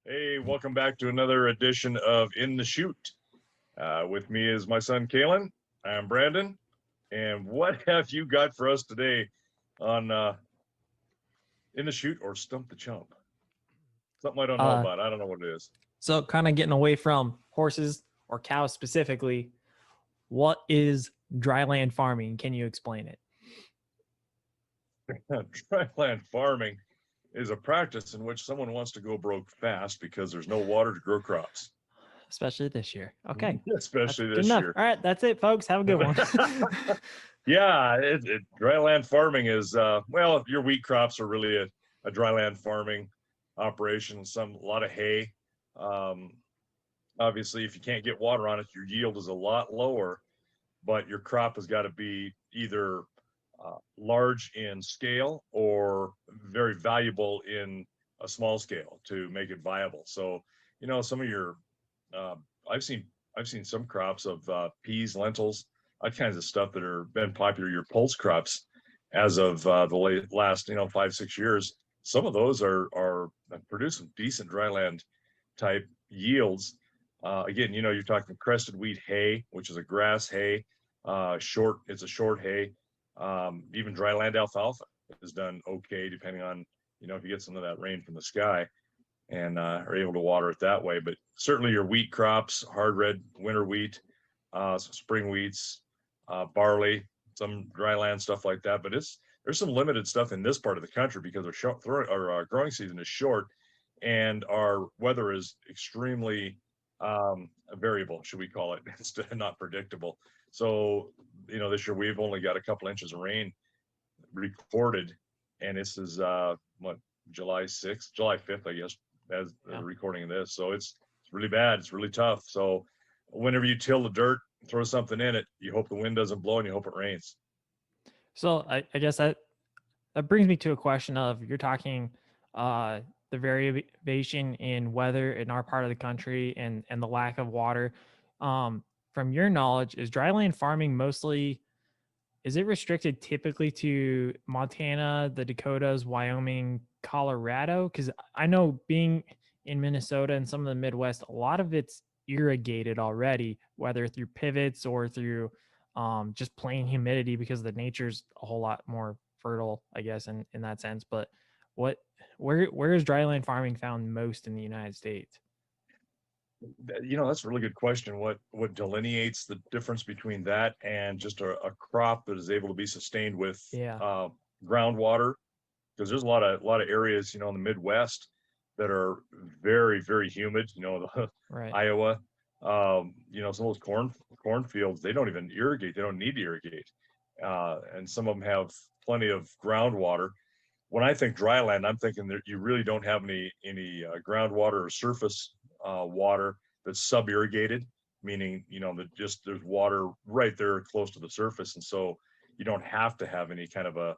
Hey, welcome back to another edition of In the Chute. With me is my son Calen. I'm Brandon. And what have you got for us today on In the Chute or Stump the Chump? Something I don't know Uh, about. I don't know what it is. so kind of getting away from horses or cows specifically, what is dryland farming? Can you explain it? Dryland farming is a practice in which someone wants to go broke fast because there's no water to grow crops, Especially this year. Okay. That's especially good this enough. year. All right, that's it, folks. Have a good one. Yeah, dryland farming is well, your wheat crops are really a dryland farming operation. A lot of hay. Um, Obviously, if you can't get water on it, your yield is a lot lower. But your crop has got to be either large in scale or very valuable in a small scale to make it viable. So, some of your uh, I've seen I've seen some crops of peas, lentils, all kinds of stuff that are been popular. Your pulse crops, as of last 5-6 years, some of those are producing decent dryland type yields. Again, you're talking crested wheat hay, which is a grass hay. It's a short hay. Even dryland alfalfa is done okay, depending on if you get some of that rain from the sky and are able to water it that way. But certainly your wheat crops, hard red winter wheat, some spring wheats, barley, some dryland stuff like that. But there's some limited stuff in this part of the country because our growing season is short and our weather is extremely variable, should we call it, instead of not predictable. So, this year we've only got a couple inches of rain recorded, and this is what, July 6th, July 5th, I guess, as the Yeah. recording of this. So it's really bad. It's really tough. So whenever you till the dirt, throw something in it, you hope the wind doesn't blow and you hope it rains. So I guess that brings me to a question of you're talking uh, the variation in weather in our part of the country and the lack of water. From your knowledge, is dryland farming mostly is it restricted typically to Montana, the Dakotas, Wyoming, Colorado? Because I know being in Minnesota and some of the Midwest, a lot of it's irrigated already, whether through pivots or through just plain humidity, because the nature's a whole lot more fertile, I guess, in that sense. But what where is dryland farming found most in the United States? That's a really good question. What delineates the difference between that and just a crop that is able to be sustained with Yeah, groundwater? Because there's a lot of areas, in the Midwest that are very, very humid. right. Iowa, some of those cornfields, they don't even irrigate. They don't need to irrigate, and some of them have plenty of groundwater. When I think dry land, I'm thinking that you really don't have any groundwater or surface water that's sub irrigated, meaning that just there's water right there close to the surface, and so you don't have to have any kind of a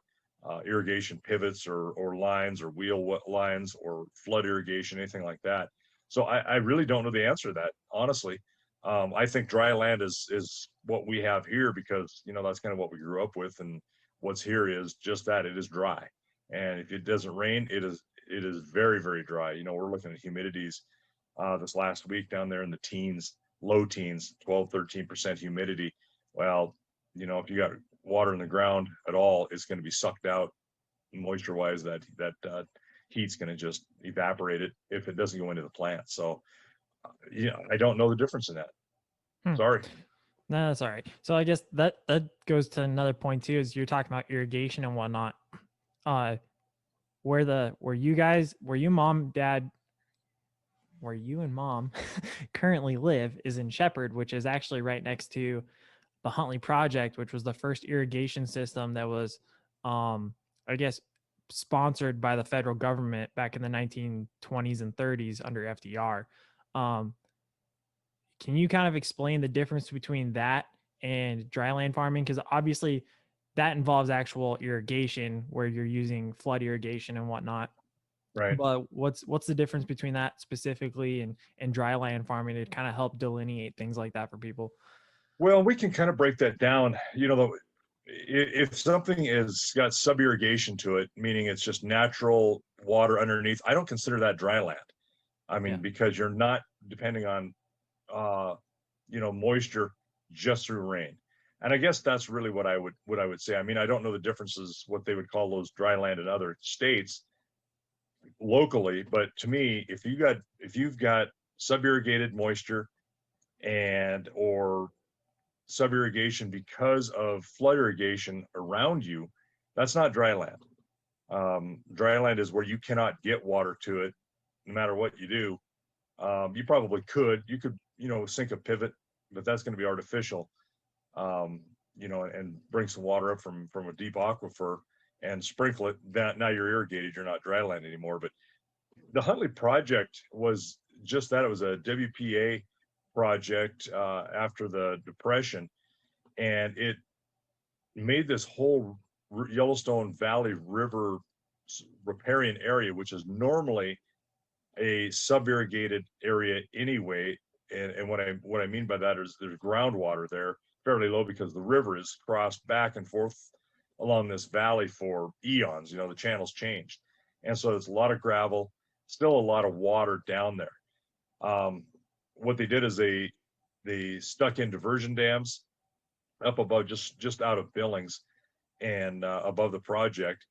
irrigation pivots or lines or wheel lines or flood irrigation, anything like that. So I really don't know the answer to that, honestly. I think dry land is what we have here because that's kind of what we grew up with, and what's here is just that, it is dry. And if it doesn't rain, it is very, very dry. We're looking at humidities this last week down there in the teens, low teens, 12-13% humidity. Well, if you got water in the ground at all, it's going to be sucked out moisture wise. That heat's going to just evaporate it if it doesn't go into the plant. So I don't know the difference in that. Hmm. Sorry. No, that's all right. So I guess that goes to another point too, is you're talking about irrigation and whatnot. Uh, where you mom, dad, where you and mom currently live is in Shepherd, which is actually right next to the Huntley Project, which was the first irrigation system that was, I guess, sponsored by the federal government back in the 1920s and 30s under FDR. Um, can you kind of explain the difference between that and dryland farming? Because obviously that involves actual irrigation where you're using flood irrigation and whatnot. Right. But what's the difference between that specifically and dryland farming to kind of help delineate things like that for people? Well, we can kind of break that down. If something is got sub irrigation to it, meaning it's just natural water underneath, I don't consider that dry land. I Yeah. mean, because you're not depending on, moisture just through rain. And I guess that's really what I would say. I mean, I don't know the differences, what they would call those dry land in other states locally, but to me, if you've got sub-irrigated moisture and or sub-irrigation because of flood irrigation around you, that's not dry land. Dry land is where you cannot get water to it no matter what you do. You probably could. You could, sink a pivot, but that's going to be artificial. And bring some water up from a deep aquifer and sprinkle it. That now you're irrigated. You're not dry land anymore. But the Huntley project was just that. It was a WPA project after the Depression, and it made this whole Yellowstone Valley River riparian area, which is normally a sub-irrigated area anyway. And what I mean by that is there's groundwater there fairly low because the river is crossed back and forth along this valley for eons. The channels changed, and so there's a lot of gravel, still a lot of water down there. What they did is they stuck in diversion dams up above, just out of Billings and above the project,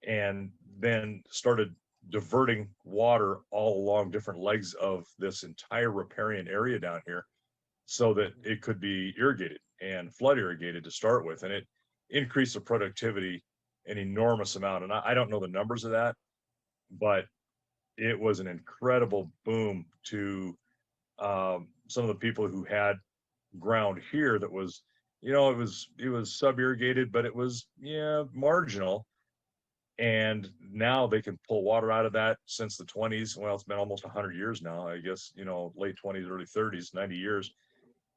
and then started diverting water all along different legs of this entire riparian area down here so that it could be irrigated and flood irrigated to start with. And it increased the productivity an enormous amount. And I don't know the numbers of that, but it was an incredible boom to some of the people who had ground here that was, it was sub irrigated, but it was, marginal. And now they can pull water out of that since the 20s. Well, it's been almost 100 years now, I guess, late 20s, early 30s, 90 years,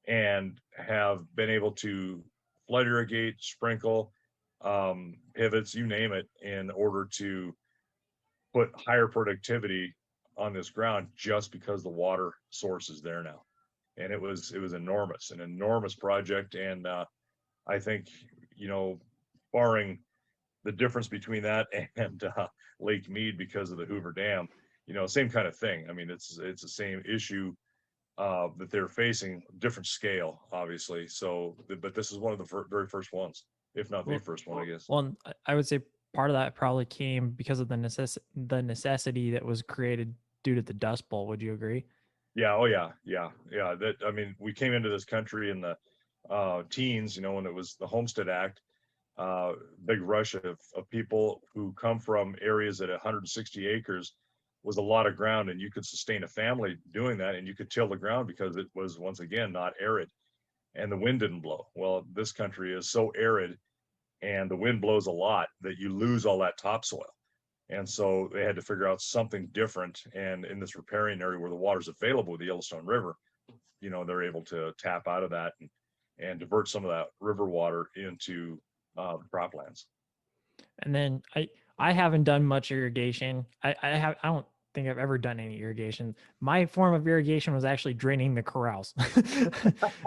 and have been able to flood irrigate, sprinkle, pivots, you name it, in order to put higher productivity on this ground just because the water source is there now. And it was enormous, an enormous project. And I think, barring the difference between that and Lake Mead because of the Hoover Dam, same kind of thing. I mean, it's the same issue that they're facing, different scale, obviously. So, but this is one of the very first ones, if not the first one, I guess. Well, I would say part of that probably came because of the necessity that was created due to the Dust Bowl. Would you agree? Yeah. Oh, yeah. Yeah. Yeah. That, I mean, we came into this country in the teens, when it was the Homestead Act. Big rush of people who come from areas at 160 acres was a lot of ground, and you could sustain a family doing that, and you could till the ground because it was, once again, not arid and the wind didn't blow. Well, this country is so arid and the wind blows a lot that you lose all that topsoil. And so they had to figure out something different. And in this riparian area where the water's available with the Yellowstone River, they're able to tap out of that and divert some of that river water into croplands. And then I haven't done much irrigation. I don't think I've ever done any irrigation. My form of irrigation was actually draining the corrals.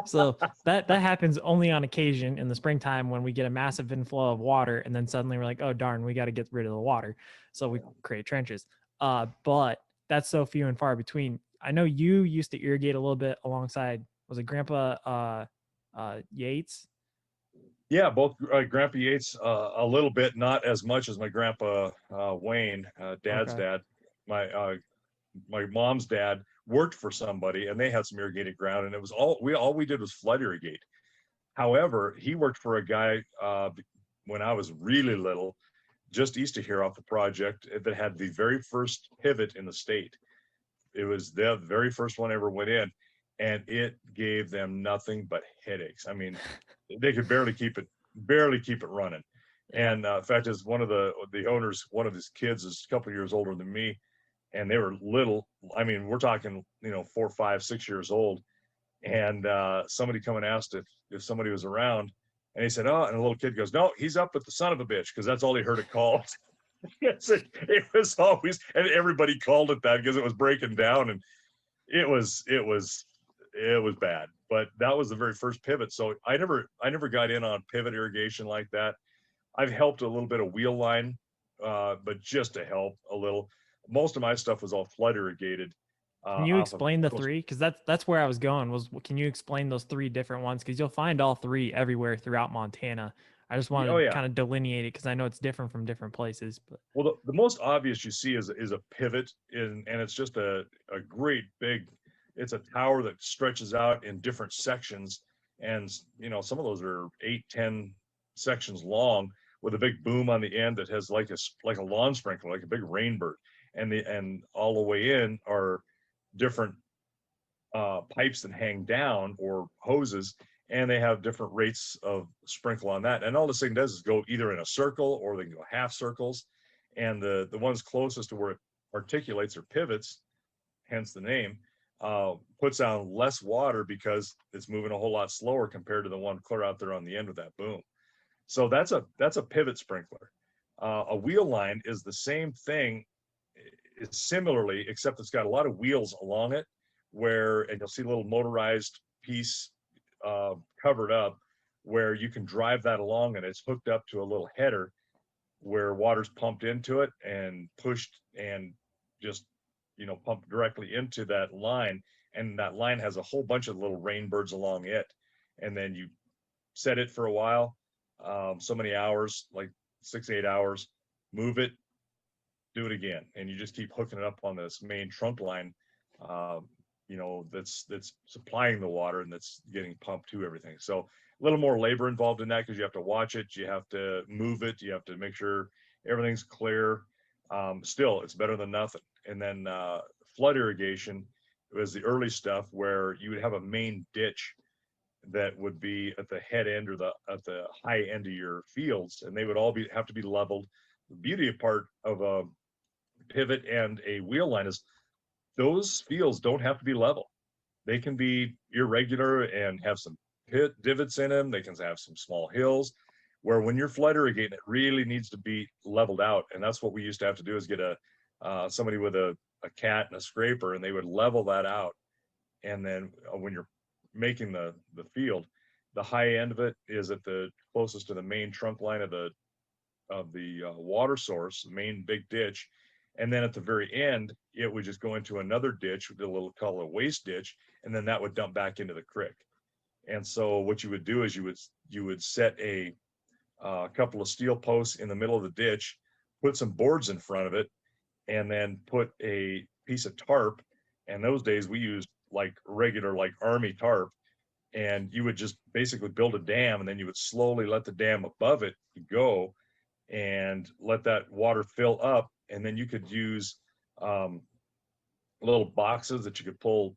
So that happens only on occasion in the springtime when we get a massive inflow of water, and then suddenly we're like, oh darn, we got to get rid of the water. So we create trenches. But that's so few and far between. I know you used to irrigate a little bit alongside, was it Grandpa Yates? Yeah, both Grandpa Yates a little bit, not as much as my Grandpa Wayne, Dad's Okay. dad. My mom's dad worked for somebody, and they had some irrigated ground, and it was all we did was flood irrigate. However, he worked for a guy when I was really little, just east of here off the project, that had the very first pivot in the state. It was the very first one ever went in, and it gave them nothing but headaches. I mean, they could barely keep it running. Yeah. And in fact, is one of the owners, one of his kids is a couple of years older than me, and they were little. I mean, we're talking, 4, 5, 6 years old. And somebody come and asked if somebody was around, and he said, "Oh," and a little kid goes, "No, he's up with the son of a bitch," because that's all he heard it called. Yes, it was always, and everybody called it that because it was breaking down, and it was bad. But that was the very first pivot. So I never got in on pivot irrigation like that. I've helped a little bit of wheel line, but just to help a little. Most of my stuff was all flood irrigated, Can you off of explain the those. three? Because that's where I was going. Can you explain those three different ones? Because you'll find all three everywhere throughout Montana. I just Oh wanted to yeah. kind of delineate it because I know it's different from different places. But Well, the most obvious you see is a pivot and it's just a great big, it's a tower that stretches out in different sections. And, some of those are 8, 10 sections long with a big boom on the end that has like a lawn sprinkler, like a big rainbird. And all the way in are different pipes that hang down or hoses, and they have different rates of sprinkle on that. And all this thing does is go either in a circle or they can go half circles. And the ones closest to where it articulates or pivots, hence the name, puts out less water because it's moving a whole lot slower compared to the one clear out there on the end with that boom. So that's a pivot sprinkler. A wheel line is the same thing, it's similarly, except it's got a lot of wheels along it, and you'll see a little motorized piece covered up where you can drive that along, and it's hooked up to a little header where water's pumped into it and pushed and just pumped directly into that line. And that line has a whole bunch of little rainbirds along it, and then you set it for a while, so many hours, like 6, 8 hours, move it, do it again, and you just keep hooking it up on this main trunk line, that's supplying the water and that's getting pumped to everything. So a little more labor involved in that because you have to watch it, you have to move it, you have to make sure everything's clear. Still, it's better than nothing. And then flood irrigation was the early stuff where you would have a main ditch that would be at the head end or at the high end of your fields, and they would all have to be leveled. The beauty part of a pivot and a wheel line is those fields don't have to be level. They can be irregular and have some divots in them. They can have some small hills where when you're flood irrigating, it really needs to be leveled out. And that's what we used to have to do, is get somebody with a cat and a scraper, and they would level that out. And then when you're making the field, the high end of it is at the closest to the main trunk line of the water source, the main big ditch. And then at the very end, it would just go into another ditch with a little called a waste ditch, and then that would dump back into the creek. And so what you would do is you would set a couple of steel posts in the middle of the ditch, put some boards in front of it, and then put a piece of tarp. And those days we used like regular, like army tarp, and you would just basically build a dam, and then you would slowly let the dam above it go and let that water fill up. And then you could use little boxes that you could pull,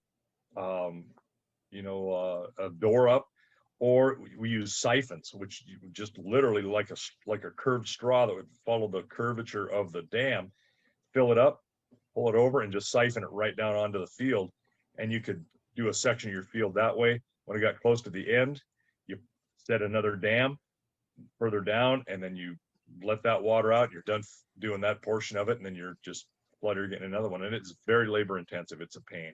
a door up, or we use siphons, which you just literally like a curved straw that would follow the curvature of the dam, fill it up, pull it over, and just siphon it right down onto the field. And you could do a section of your field that way. When it got close to the end, you set another dam further down, and then you let that water out. You're done doing that portion of it, and then you're just flood irrigating another one. And it's very labor intensive. It's a pain.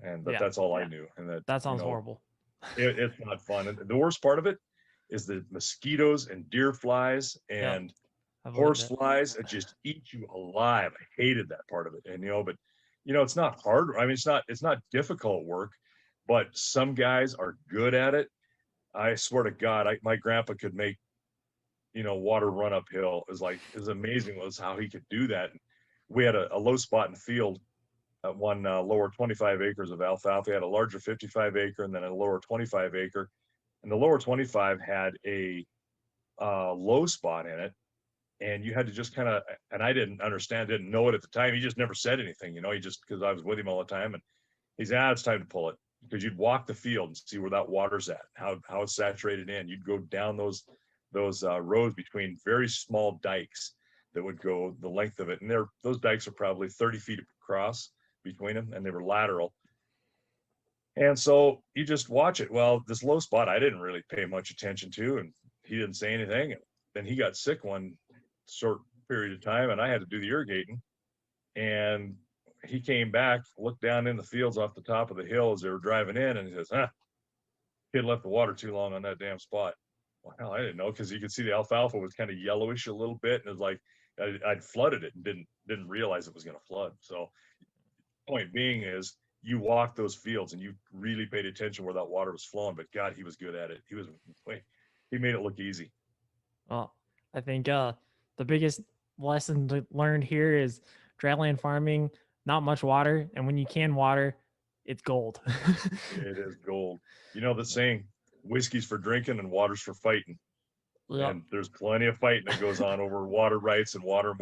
But yeah, that's all I knew. And that sounds horrible. it's not fun. And the worst part of it is the mosquitoes and deer flies Yep, and I've lived horse it. flies that just eat you alive. I hated that part of it. And but it's not hard. I mean, it's not difficult work, but some guys are good at it. I swear to God, my grandpa could make water run uphill. Is amazing was how he could do that. We had a low spot in the field at one lower 25 acres of alfalfa. We had a larger 55 acre and then a lower 25 acre. And the lower 25 had a low spot in it. And you had to just kind of, and I didn't know it at the time. He just never said anything, he just, because I was with him all the time. And he said, it's time to pull it, because you'd walk the field and see where that water's at, how it's saturated in. You'd go down those roads between very small dikes that would go the length of it. And those dikes are probably 30 feet across between them, and they were lateral. And so you just watch it. Well, this low spot, I didn't really pay much attention to, and he didn't say anything. And then he got sick one short period of time, and I had to do the irrigating. And he came back, looked down in the fields off the top of the hill as they were driving in, and he says, kid left the water too long on that damn spot. Well, hell, I didn't know, because you could see the alfalfa was kind of yellowish a little bit, and it was like I'd flooded it and didn't realize it was going to flood. So point being is you walked those fields and you really paid attention where that water was flowing. But God, he was good at it. He made it look easy. Well, I think the biggest lesson learned here is dryland farming, not much water, and when you can water, it's gold. It is gold. You know the saying, whiskey's for drinking and water's for fighting. Yep. And there's plenty of fighting that goes on over water rights and water.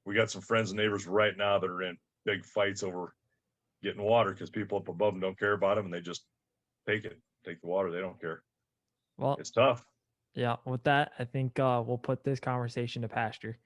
We got some friends and neighbors right now that are in big fights over getting water because people up above them don't care about them and they just take the water. They don't care. Well, It's tough. yeah. With that, I think we'll put this conversation to pasture.